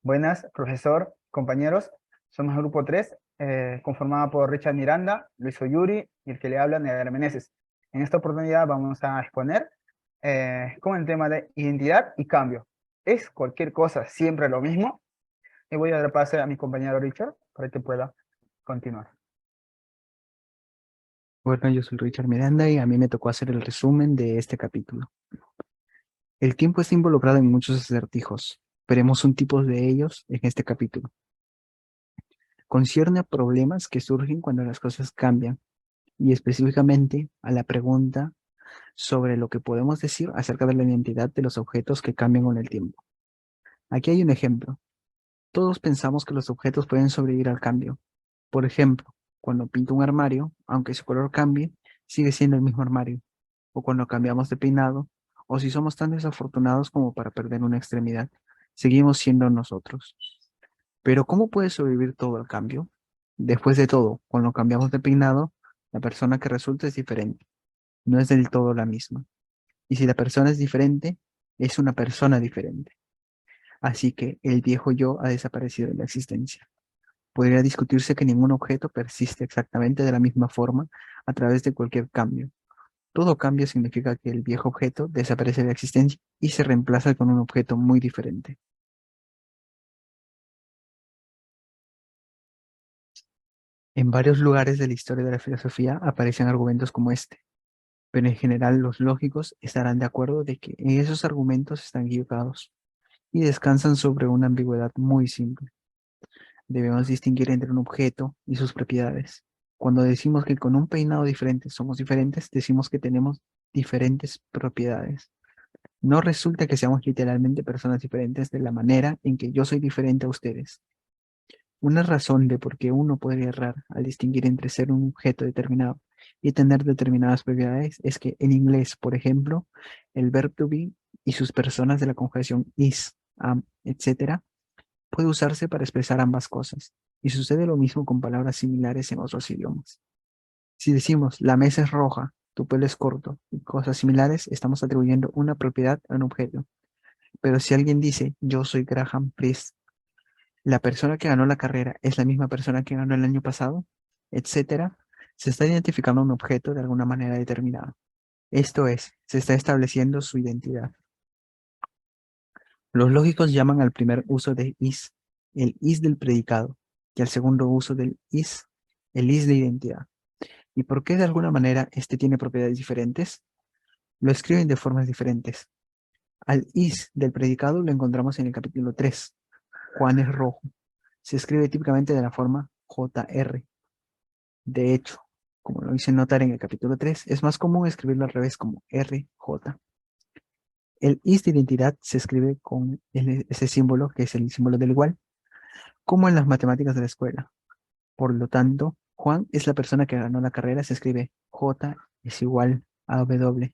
Buenas, profesor, compañeros. Somos el grupo 3, conformado por Richard Miranda, Luis Oyuri y el que le habla, Neder Meneses. En esta oportunidad vamos a exponer con el tema de identidad y cambio. ¿Es cualquier cosa siempre lo mismo? Y voy a dar pase a mi compañero Richard para que pueda continuar. Bueno, yo soy Richard Miranda y a mí me tocó hacer el resumen de este capítulo. El tiempo está involucrado en muchos acertijos. Veremos un tipo de ellos en este capítulo. Concierne a problemas que surgen cuando las cosas cambian y específicamente a la pregunta sobre lo que podemos decir acerca de la identidad de los objetos que cambian con el tiempo. Aquí hay un ejemplo. Todos pensamos que los objetos pueden sobrevivir al cambio. Por ejemplo, cuando pinto un armario, aunque su color cambie, sigue siendo el mismo armario. O cuando cambiamos de peinado, o si somos tan desafortunados como para perder una extremidad, seguimos siendo nosotros. Pero ¿cómo puede sobrevivir todo el cambio? Después de todo, cuando cambiamos de peinado, la persona que resulta es diferente, no es del todo la misma. Y si la persona es diferente, es una persona diferente. Así que el viejo yo ha desaparecido de la existencia. Podría discutirse que ningún objeto persiste exactamente de la misma forma a través de cualquier cambio. Todo cambio significa que el viejo objeto desaparece de la existencia y se reemplaza con un objeto muy diferente. En varios lugares de la historia de la filosofía aparecen argumentos como este, pero en general los lógicos estarán de acuerdo de que esos argumentos están equivocados y descansan sobre una ambigüedad muy simple. Debemos distinguir entre un objeto y sus propiedades. Cuando decimos que con un peinado diferente somos diferentes, decimos que tenemos diferentes propiedades. No resulta que seamos literalmente personas diferentes de la manera en que yo soy diferente a ustedes. Una razón de por qué uno podría errar al distinguir entre ser un objeto determinado y tener determinadas propiedades es que en inglés, por ejemplo, el verbo to be y sus personas de la conjugación is, am, etc., puede usarse para expresar ambas cosas. Y sucede lo mismo con palabras similares en otros idiomas. Si decimos la mesa es roja, tu pelo es corto y cosas similares, estamos atribuyendo una propiedad a un objeto. Pero si alguien dice yo soy Graham Priest, la persona que ganó la carrera es la misma persona que ganó el año pasado, etcétera, se está identificando un objeto de alguna manera determinada. Esto es, se está estableciendo su identidad. Los lógicos llaman al primer uso de is el is del predicado y al segundo uso del is el is de identidad. ¿Y por qué de alguna manera este tiene propiedades diferentes? Lo escriben de formas diferentes. Al is del predicado lo encontramos en el capítulo 3. Juan es rojo. Se escribe típicamente de la forma JR. De hecho, como lo hice notar en el capítulo 3, es más común escribirlo al revés como RJ. El is de identidad se escribe con ese símbolo, que es el símbolo del igual, como en las matemáticas de la escuela. Por lo tanto, Juan es la persona que ganó la carrera, se escribe J es igual a W.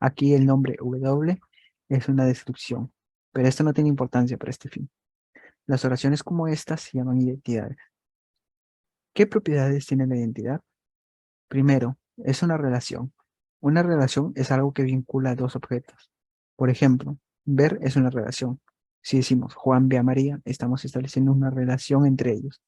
Aquí el nombre W es una descripción, pero esto no tiene importancia para este fin. Las oraciones como estas se llaman identidades. ¿Qué propiedades tiene la identidad? Primero, es una relación. Una relación es algo que vincula a dos objetos. Por ejemplo, ver es una relación. Si decimos Juan ve a María, estamos estableciendo una relación entre ellos.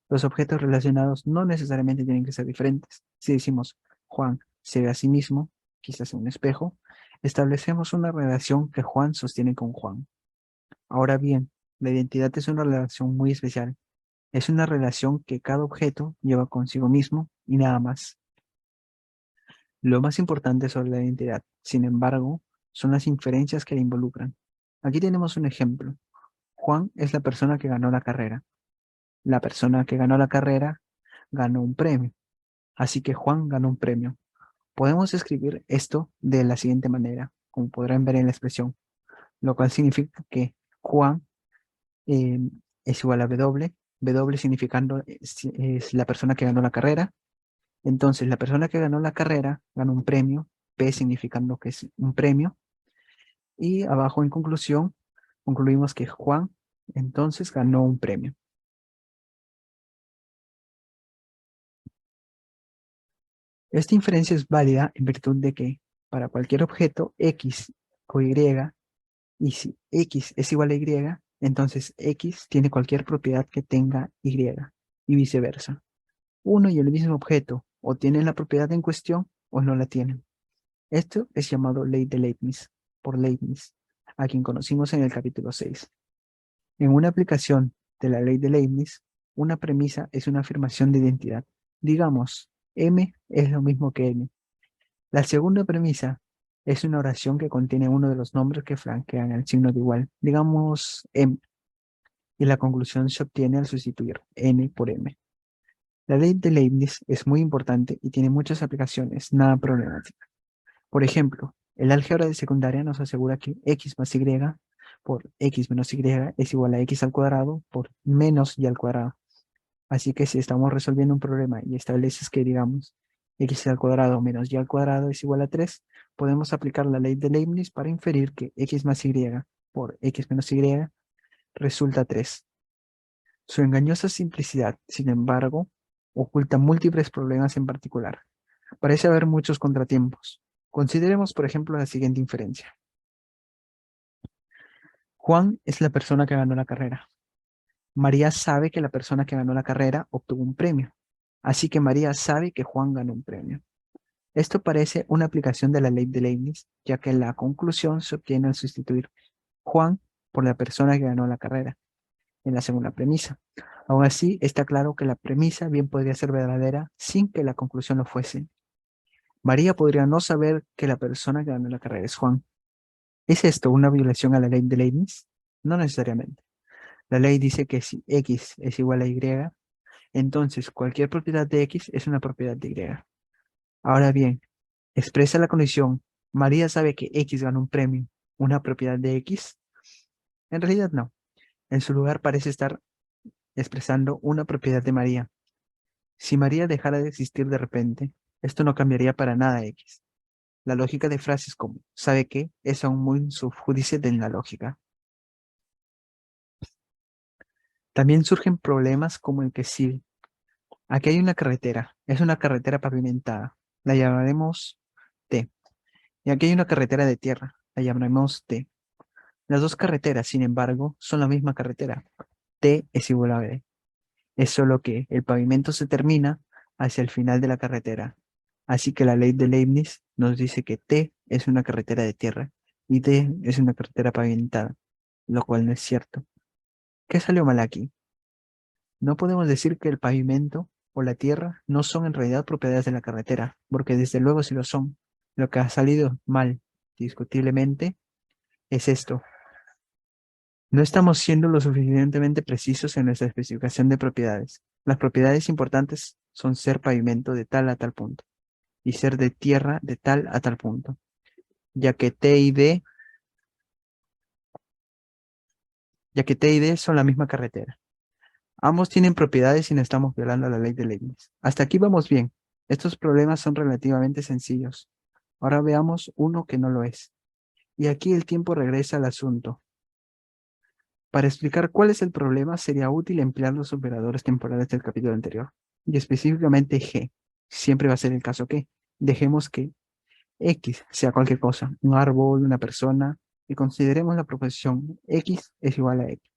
Los objetos relacionados no necesariamente tienen que ser diferentes. Si decimos Juan se ve a sí mismo, quizás en un espejo, establecemos una relación que Juan sostiene con Juan. Ahora bien, la identidad es una relación muy especial. Es una relación que cada objeto lleva consigo mismo y nada más. Lo más importante sobre la identidad, sin embargo, son las inferencias que la involucran. Aquí tenemos un ejemplo. Juan es la persona que ganó la carrera. La persona que ganó la carrera ganó un premio. Así que Juan ganó un premio. Podemos escribir esto de la siguiente manera, como podrán ver en la expresión, lo cual significa que Juan eh, es igual a W, W significando es la persona que ganó la carrera. Entonces, la persona que ganó la carrera ganó un premio, P significando que es un premio, y abajo en conclusión, concluimos que Juan entonces ganó un premio. Esta inferencia es válida en virtud de que para cualquier objeto X o Y, y si X es igual a Y, Entonces X tiene cualquier propiedad que tenga Y y viceversa. Uno y el mismo objeto o tienen la propiedad en cuestión o no la tienen. Esto es llamado ley de Leibniz, por Leibniz, a quien conocimos en el capítulo 6. En una aplicación de la ley de Leibniz, una premisa es una afirmación de identidad. Digamos, M es lo mismo que N. La segunda premisa es una oración que contiene uno de los nombres que franquean el signo de igual. Digamos, M. Y la conclusión se obtiene al sustituir N por M. La ley de Leibniz es muy importante y tiene muchas aplicaciones, nada problemáticas. Por ejemplo, el álgebra de secundaria nos asegura que x más y por x menos y es igual a x al cuadrado por menos y al cuadrado. Así que si estamos resolviendo un problema y estableces que, digamos, x al cuadrado menos y al cuadrado es igual a 3, podemos aplicar la ley de Leibniz para inferir que x más y por x menos y resulta 3. Su engañosa simplicidad, sin embargo, oculta múltiples problemas en particular. Parece haber muchos contratiempos. Consideremos, por ejemplo, la siguiente inferencia. Juan es la persona que ganó la carrera. María sabe que la persona que ganó la carrera obtuvo un premio. Así que María sabe que Juan ganó un premio. Esto parece una aplicación de la ley de Leibniz, ya que la conclusión se obtiene al sustituir Juan por la persona que ganó la carrera en la segunda premisa. Aún así, está claro que la premisa bien podría ser verdadera sin que la conclusión lo fuese. María podría no saber que la persona que ganó la carrera es Juan. ¿Es esto una violación a la ley de Leibniz? No necesariamente. La ley dice que si X es igual a Y, entonces cualquier propiedad de X es una propiedad de Y. Ahora bien, expresa la condición, María sabe que X ganó un premio, una propiedad de X. En realidad no. En su lugar parece estar expresando una propiedad de María. Si María dejara de existir de repente, esto no cambiaría para nada X. La lógica de frases como ¿sabe qué? Es aún muy subjudice de la lógica. También surgen problemas como el que sí. Aquí hay una carretera, es una carretera pavimentada, la llamaremos T. Y aquí hay una carretera de tierra, la llamaremos T. Las dos carreteras, sin embargo, son la misma carretera. T es igual a B. Es solo que el pavimento se termina hacia el final de la carretera. Así que la ley de Leibniz nos dice que T es una carretera de tierra y T es una carretera pavimentada, lo cual no es cierto. ¿Qué salió mal aquí? No podemos decir que el pavimento o la tierra no son en realidad propiedades de la carretera, porque desde luego sí lo son. Lo que ha salido mal, discutiblemente, es esto. No estamos siendo lo suficientemente precisos en nuestra especificación de propiedades. Las propiedades importantes son ser pavimento de tal a tal punto y ser de tierra de tal a tal punto, ya que T y D, ya que T y D son la misma carretera. Ambos tienen propiedades y no estamos violando la ley de Leibniz. Hasta aquí vamos bien. Estos problemas son relativamente sencillos. Ahora veamos uno que no lo es. Y aquí el tiempo regresa al asunto. Para explicar cuál es el problema, sería útil emplear los operadores temporales del capítulo anterior. Y específicamente G. Siempre va a ser el caso que dejemos que X sea cualquier cosa, un árbol, una persona, y consideremos la proposición X es igual a X.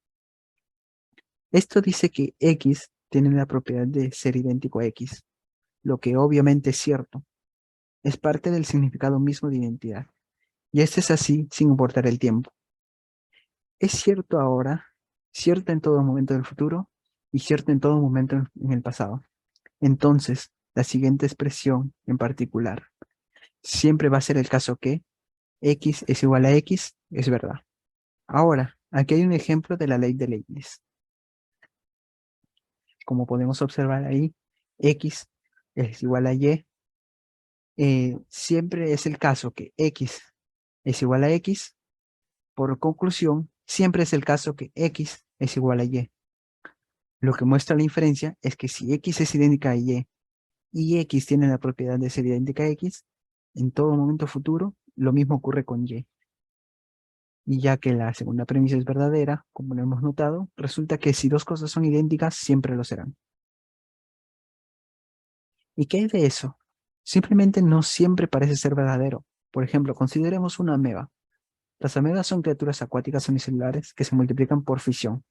Esto dice que X tiene la propiedad de ser idéntico a X, lo que obviamente es cierto. Es parte del significado mismo de identidad. Y este es así sin importar el tiempo. Es cierto ahora, cierto en todo momento del futuro y cierto en todo momento en el pasado. Entonces, la siguiente expresión en particular siempre va a ser el caso que X es igual a X, es verdad. Ahora, aquí hay un ejemplo de la ley de Leibniz. Como podemos observar ahí, X es igual a Y. Siempre es el caso que X es igual a X. Por conclusión, siempre es el caso que X es igual a Y. Lo que muestra la inferencia es que si X es idéntica a y X tiene la propiedad de ser idéntica a X, en todo momento futuro, lo mismo ocurre con Y. Y ya que la segunda premisa es verdadera, como lo hemos notado, resulta que si dos cosas son idénticas, siempre lo serán. ¿Y qué hay de eso? Simplemente no siempre parece ser verdadero. Por ejemplo, consideremos una ameba. Las amebas son criaturas acuáticas unicelulares que se multiplican por fisión.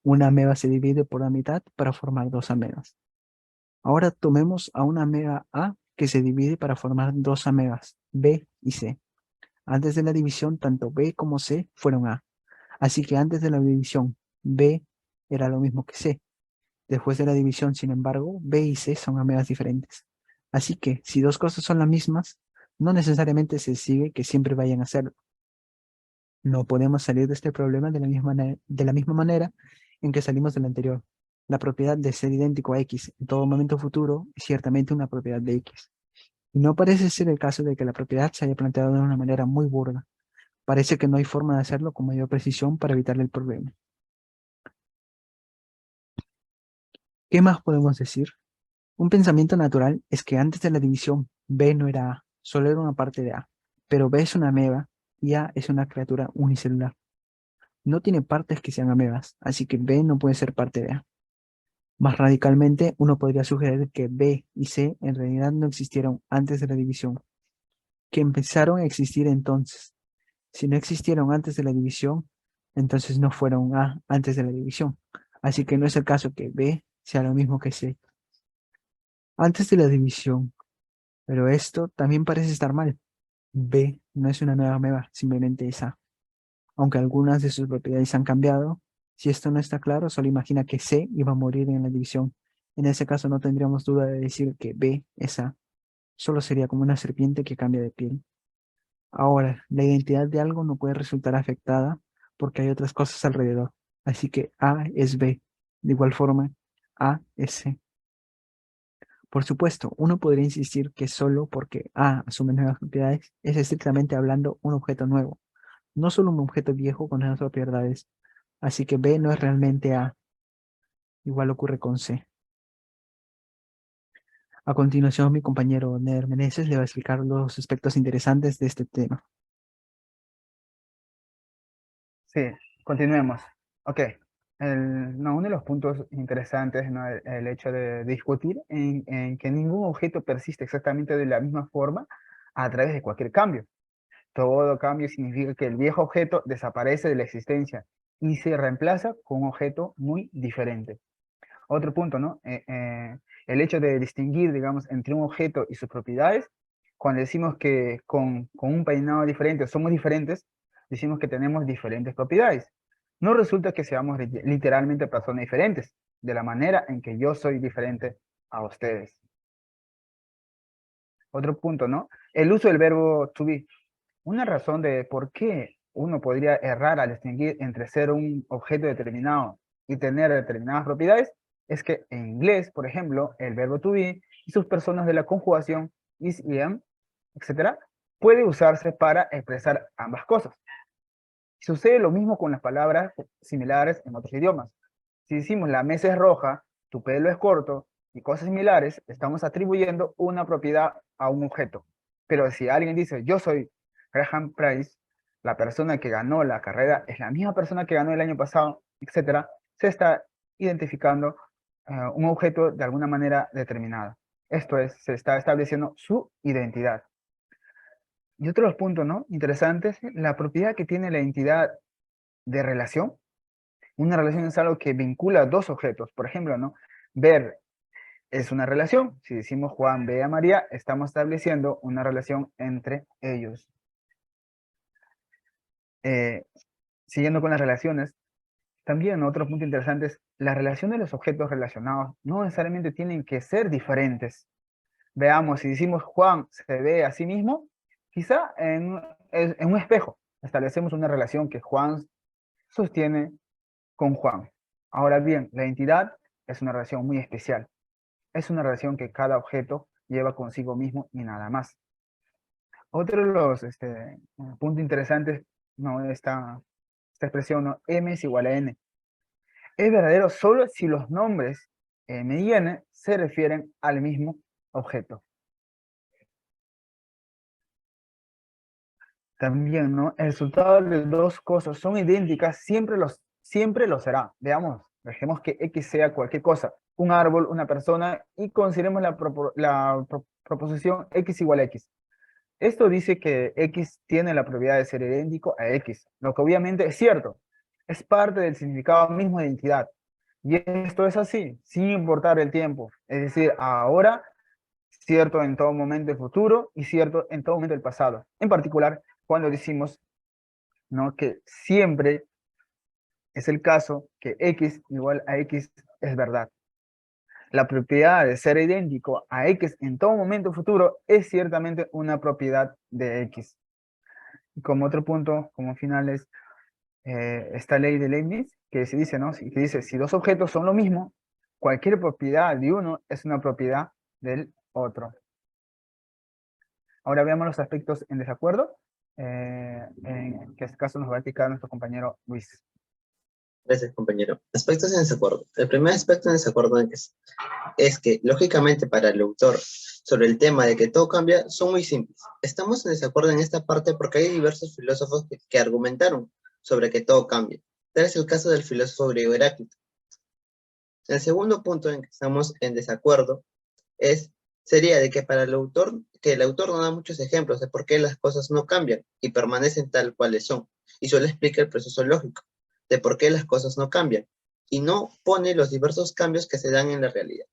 Una ameba se divide por la mitad para formar dos amebas. Ahora tomemos a una ameba A que se divide para formar dos amebas, B y C. Antes de la división, tanto B como C fueron A. Así que antes de la división, B era lo mismo que C. Después de la división, sin embargo, B y C son amebas diferentes. Así que, si dos cosas son las mismas, no necesariamente se sigue que siempre vayan a serlo. No podemos salir de este problema de la misma manera en que salimos del anterior. La propiedad de ser idéntico a X en todo momento futuro es ciertamente una propiedad de X. Y no parece ser el caso de que la propiedad se haya planteado de una manera muy burda. Parece que no hay forma de hacerlo con mayor precisión para evitarle el problema. ¿Qué más podemos decir? Un pensamiento natural es que antes de la división, B no era A, solo era una parte de A. Pero B es una ameba y A es una criatura unicelular. No tiene partes que sean amebas, así que B no puede ser parte de A. Más radicalmente, uno podría sugerir que B y C en realidad no existieron antes de la división, que empezaron a existir entonces. Si no existieron antes de la división, entonces no fueron A antes de la división. Así que no es el caso que B sea lo mismo que C antes de la división. Pero esto también parece estar mal. B no es una nueva ameba, simplemente es A. Aunque algunas de sus propiedades han cambiado, si esto no está claro, solo imagina que C iba a morir en la división. En ese caso no tendríamos duda de decir que B es A. Solo sería como una serpiente que cambia de piel. Ahora, la identidad de algo no puede resultar afectada porque hay otras cosas alrededor. Así que A es B. De igual forma, A es C. Por supuesto, uno podría insistir que solo porque A asume nuevas propiedades es estrictamente hablando un objeto nuevo, no solo un objeto viejo con nuevas propiedades. Así que B no es realmente A. Igual ocurre con C. A continuación, mi compañero Neder Meneses le va a explicar los aspectos interesantes de este tema. Sí, continuemos. Ok. No, uno de los puntos interesantes, ¿no? El hecho de discutir en que ningún objeto persiste exactamente de la misma forma a través de cualquier cambio. Todo cambio significa que el viejo objeto desaparece de la existencia y se reemplaza con un objeto muy diferente. Otro punto, ¿no? El hecho de distinguir, digamos, entre un objeto y sus propiedades, cuando decimos que con un peinado diferente somos diferentes, decimos que tenemos diferentes propiedades. No resulta que seamos literalmente personas diferentes, de la manera en que yo soy diferente a ustedes. Otro punto, ¿no? El uso del verbo to be. Una razón de por qué uno podría errar al distinguir entre ser un objeto determinado y tener determinadas propiedades es que en inglés, por ejemplo, el verbo to be y sus personas de la conjugación is y am, etcétera, puede usarse para expresar ambas cosas. Sucede lo mismo con las palabras similares en otros idiomas. Si decimos la mesa es roja, tu pelo es corto y cosas similares, estamos atribuyendo una propiedad a un objeto. Pero si alguien dice yo soy Graham Price, la persona que ganó la carrera es la misma persona que ganó el año pasado, etcétera, se está identificando un objeto de alguna manera determinada. Esto es, se está estableciendo su identidad. Y otros puntos, ¿no? Interesantes, la propiedad que tiene la entidad de relación. Una relación es algo que vincula dos objetos. Por ejemplo, ¿no? Ver es una relación. Si decimos Juan ve a María, estamos estableciendo una relación entre ellos. Eh, Siguiendo con las relaciones, también otro punto interesante es las relaciones de los objetos relacionados no necesariamente tienen que ser diferentes. Veamos, si decimos Juan se ve a sí mismo, quizá en un espejo establecemos una relación que Juan sostiene con Juan. Ahora bien, la identidad es una relación muy especial. Es una relación que cada objeto lleva consigo mismo y nada más. Otro de los puntos interesantes, no, esta expresión, ¿no? M es igual a N. Es verdadero solo si los nombres M y N se refieren al mismo objeto. También, ¿no? El resultado de dos cosas son idénticas, siempre lo será. Veamos, dejemos que X sea cualquier cosa, un árbol, una persona, y consideremos la proposición X igual a X. Esto dice que X tiene la propiedad de ser idéntico a X, lo que obviamente es cierto, es parte del significado mismo de identidad. Y esto es así, sin importar el tiempo, es decir, ahora, cierto en todo momento del futuro y cierto en todo momento del pasado. En particular, cuando decimos, ¿no?, que siempre es el caso que X igual a X es verdad. La propiedad de ser idéntico a X en todo momento futuro es ciertamente una propiedad de X. Y como otro punto, como final, es esta ley de Leibniz, que se dice, ¿no? Que dice, si dos objetos son lo mismo, cualquier propiedad de uno es una propiedad del otro. Ahora veamos los aspectos en desacuerdo, en que este caso nos va a explicar nuestro compañero Luis. Gracias, compañero. Aspectos en desacuerdo. El primer aspecto en desacuerdo es que, lógicamente, para el autor, sobre el tema de que todo cambia, son muy simples. Estamos en desacuerdo en esta parte porque hay diversos filósofos que argumentaron sobre que todo cambia. Tal es el caso del filósofo griego Heráclito. El segundo punto en que estamos en desacuerdo sería de que para el autor no da muchos ejemplos de por qué las cosas no cambian y permanecen tal cuales son, y solo explica el proceso lógico de por qué las cosas no cambian, y no pone los diversos cambios que se dan en la realidad.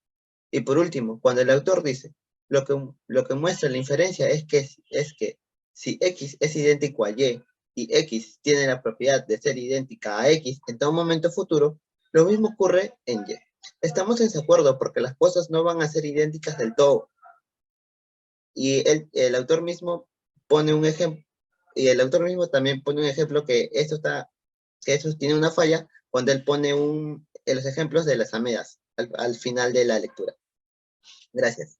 Y por último, cuando el autor dice, lo que muestra la inferencia es que si X es idéntico a Y, y X tiene la propiedad de ser idéntica a X en todo momento futuro, lo mismo ocurre en Y. Estamos en desacuerdo porque las cosas no van a ser idénticas del todo. Y el autor mismo pone un ejemplo, y el autor mismo también pone un ejemplo que eso tiene una falla cuando él pone los ejemplos de las amedas al final de la lectura. Gracias.